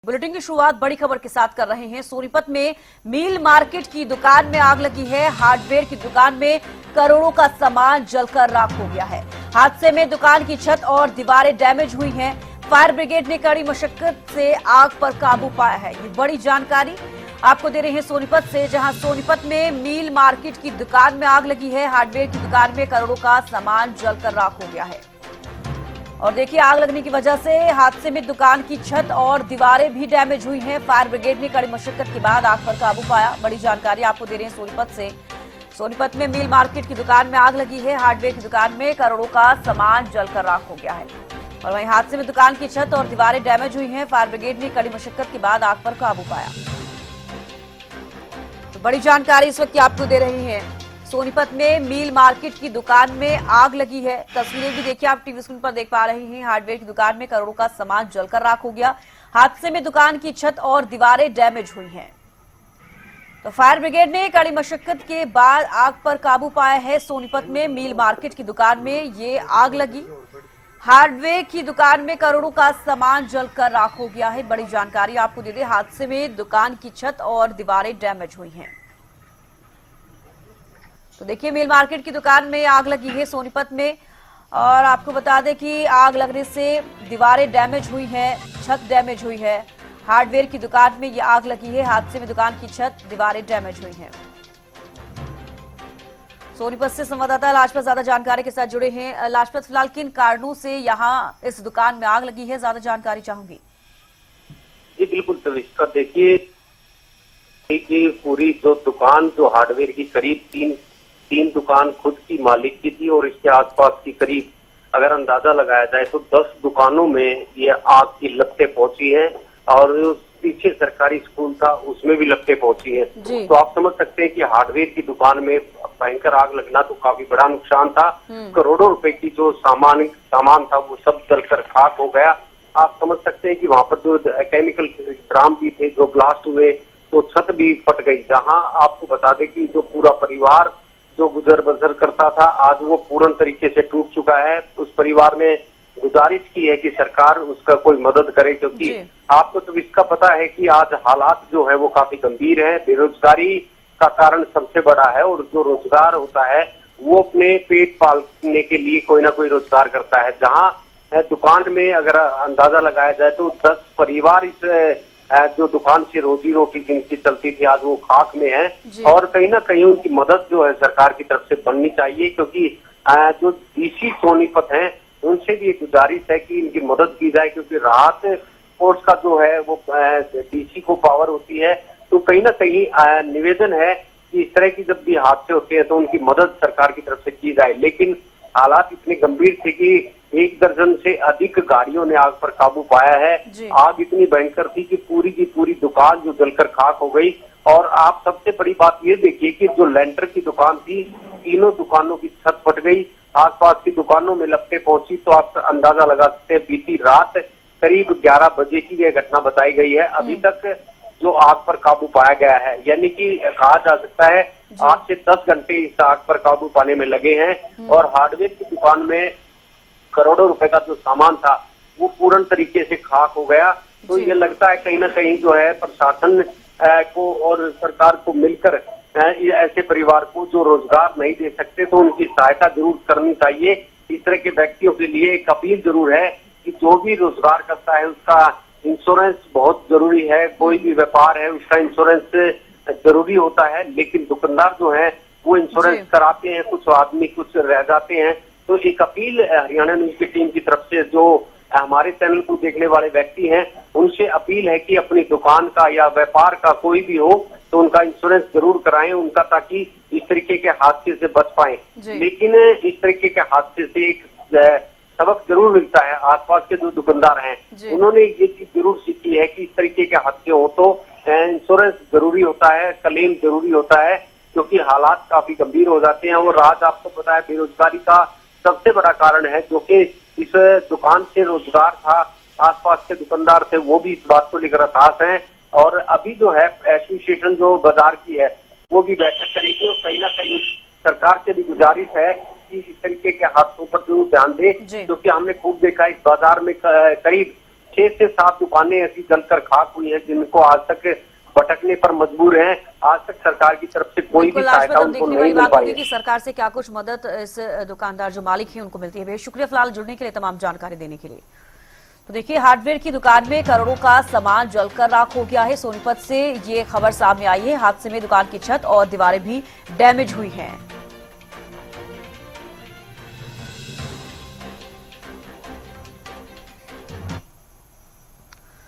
Bulletin की शुरुआत बड़ी खबर के साथ कर रहे हैं। सोनीपत में मील मार्केट की दुकान में आग लगी है। हार्डवेयर की दुकान में करोड़ों का सामान जलकर राख हो गया है। हादसे में दुकान की छत और दीवारें डैमेज हुई हैं। फायर ब्रिगेड ने कड़ी मशक्कत से आग पर काबू पाया है। ये बड़ी जानकारी आपको दे रहे हैं सोनीपत से, जहां सोनीपत में मील मार्केट की दुकान में आग लगी है। हार्डवेयर की दुकान में करोड़ों का सामान जलकर राख हो गया है। और देखिए, आग लगने की वजह से हादसे में दुकान की छत और दीवारें भी डैमेज हुई हैं। फायर ब्रिगेड ने कड़ी मशक्कत के बाद आग पर काबू पाया। बड़ी जानकारी आपको दे रहे हैं सोनीपत से। सोनीपत में मील मार्केट की दुकान में आग लगी है। हार्डवेयर की दुकान में करोड़ों का सामान जलकर राख हो गया है और वहीं हादसे में दुकान की छत और दीवारें डैमेज हुई हैं। फायर ब्रिगेड ने कड़ी मशक्कत के बाद आग पर काबू पाया। तो बड़ी जानकारी इस वक्त आपको दे रहे हैं। सोनीपत में मील मार्केट की दुकान में आग लगी है। तस्वीरें भी देखिए, आप टीवी स्क्रीन पर देख पा रहे हैं। हार्डवेयर की दुकान में करोड़ों का सामान जलकर राख हो गया। हादसे में दुकान की छत और दीवारें डैमेज हुई हैं। तो फायर ब्रिगेड ने कड़ी मशक्कत के बाद आग पर काबू पाया है। सोनीपत में मील मार्केट की दुकान में ये आग लगी। हार्डवेयर की दुकान में करोड़ों का सामान जलकर राख हो गया है। बड़ी जानकारी आपको दे दें, हादसे में दुकान की छत और दीवारें डैमेज हुई हैं। तो देखिए, मील मार्केट की दुकान में आग लगी है सोनीपत में। और आपको बता दें कि आग लगने से दीवारें डैमेज हुई हैं, छत डैमेज हुई है। हार्डवेयर की दुकान में ये आग लगी है। हादसे में दुकान की छत, दीवारें डैमेज हुई हैं। सोनीपत से संवाददाता लाजपत ज्यादा जानकारी के साथ जुड़े हैं। लाजपत, फिलहाल किन कारणों से यहाँ इस दुकान में आग लगी है, ज्यादा जानकारी चाहूंगी। जी बिल्कुल तविष्का, देखिए कि पूरी जो दुकान जो हार्डवेयर की करीब तीन दुकान खुद की मालिक की थी और इसके आसपास की करीब अगर अंदाजा लगाया जाए तो 10 दुकानों में ये आग की लपटें पहुंची हैं और पीछे सरकारी स्कूल था उसमें भी लपटें पहुंची हैं। तो आप समझ सकते हैं कि हार्डवेयर की दुकान में भयंकर आग लगना तो काफी बड़ा नुकसान था। करोड़ों रुपए की जो सामान था वो सब जलकर खाक हो गया। आप समझ सकते हैं कि वहां पर जो केमिकल ड्राम भी थे जो ब्लास्ट हुए, तो छत भी फट गई। जहां आपको बता दें कि जो पूरा परिवार जो गुजर बसर करता था आज वो पूर्ण तरीके से टूट चुका है। उस परिवार ने गुजारिश की है कि सरकार उसका कोई मदद करे, क्योंकि आपको तो इसका पता है कि आज हालात जो है वो काफी गंभीर है। बेरोजगारी का कारण सबसे बड़ा है और जो रोजगार होता है वो अपने पेट पालने के लिए कोई ना कोई रोजगार करता है। जहाँ दुकान में अगर अंदाजा लगाया जाए तो 10 परिवार इस जो दुकान से रोजी रोटी जिनकी चलती थी आज वो खाक में है। और कहीं ना कहीं उनकी मदद जो है सरकार की तरफ से बननी चाहिए, क्योंकि जो डीसी सोनीपत है उनसे भी गुजारिश है कि इनकी मदद की जाए, क्योंकि राहत फोर्स का जो है वो डीसी को पावर होती है। तो कहीं ना कहीं निवेदन है कि इस तरह की जब भी हादसे होते हैं तो उनकी मदद सरकार की तरफ से की जाए। लेकिन हालात इतने गंभीर थे कि 1 दर्जन से अधिक गाड़ियों ने आग पर काबू पाया है। आग इतनी भयंकर थी कि पूरी की पूरी दुकान जो जलकर खाक हो गई। और आप सबसे बड़ी बात ये देखिए कि जो लेंटर की दुकान थी, तीनों दुकानों की छत फट गई। आसपास की दुकानों में लपटें पहुंची। तो आप अंदाजा लगा सकते हैं बीती रात करीब 11 बजे की यह घटना बताई गई है। अभी तक जो आग पर काबू पाया गया है, यानी कि कहा जा सकता है 8 से 10 घंटे इस आग पर काबू पाने में लगे हैं। और हार्डवेयर की दुकान में करोड़ों रुपए का जो सामान था वो पूर्ण तरीके से खाक हो गया। तो ये लगता है कहीं ना कहीं जो है प्रशासन को और सरकार को मिलकर ऐसे परिवार को जो रोजगार नहीं दे सकते तो उनकी सहायता जरूर करनी चाहिए। इस तरह के व्यक्तियों के लिए एक अपील जरूर है कि जो भी रोजगार करता है उसका इंश्योरेंस बहुत जरूरी है। कोई भी व्यापार है उसका इंश्योरेंस जरूरी होता है, लेकिन दुकानदार जो है वो इंश्योरेंस कराते हैं, कुछ आदमी कुछ रह जाते हैं। तो एक अपील हरियाणा न्यूज की टीम की तरफ से जो हमारे चैनल को देखने वाले व्यक्ति हैं उनसे अपील है कि अपनी दुकान का या व्यापार का कोई भी हो तो उनका इंश्योरेंस जरूर कराएं उनका, ताकि इस तरीके के हादसे से बच पाएं। लेकिन इस तरीके के हादसे से एक सबक जरूर मिलता है। आसपास के जो दुकानदार हैं उन्होंने ये चीज जरूर सीखी है कि इस तरीके के हादसे हो तो इंश्योरेंस जरूरी होता है, क्लेम जरूरी होता है, क्योंकि हालात काफी गंभीर हो जाते हैं। और आज आपको पता है बेरोजगारी का सबसे बड़ा कारण है, जो कि इस दुकान से रोजगार था, आसपास के दुकानदार थे वो भी इस बात को लेकर हताश हैं। और अभी जो है एसोसिएशन जो बाजार की है वो भी बैठक करेगी और कहीं ना कहीं सरकार से भी गुजारिश है कि इस तरीके के हादसों पर जरूर ध्यान दे, क्योंकि हमने खूब देखा इस बाजार में करीब 6 से 7 दुकानें ऐसी जलकर खाक हुई हैं जिनको आज तक भटकने पर मजबूर हैं। आज तक सरकार की तरफ से कोई भी बिल्कुल, आज सहायता हम उनको देखने नहीं वाली मिल बात पाई होगी है। कि सरकार से क्या कुछ मदद इस दुकानदार जो मालिक है उनको मिलती है। बेहद शुक्रिया फिलहाल जुड़ने के लिए, तमाम जानकारी देने के लिए। तो देखिए, हार्डवेयर की दुकान में करोड़ों का सामान जलकर राख हो गया है। सोनीपत से ये खबर सामने आई है। हादसे में दुकान की छत और दीवारें भी डैमेज हुई हैं।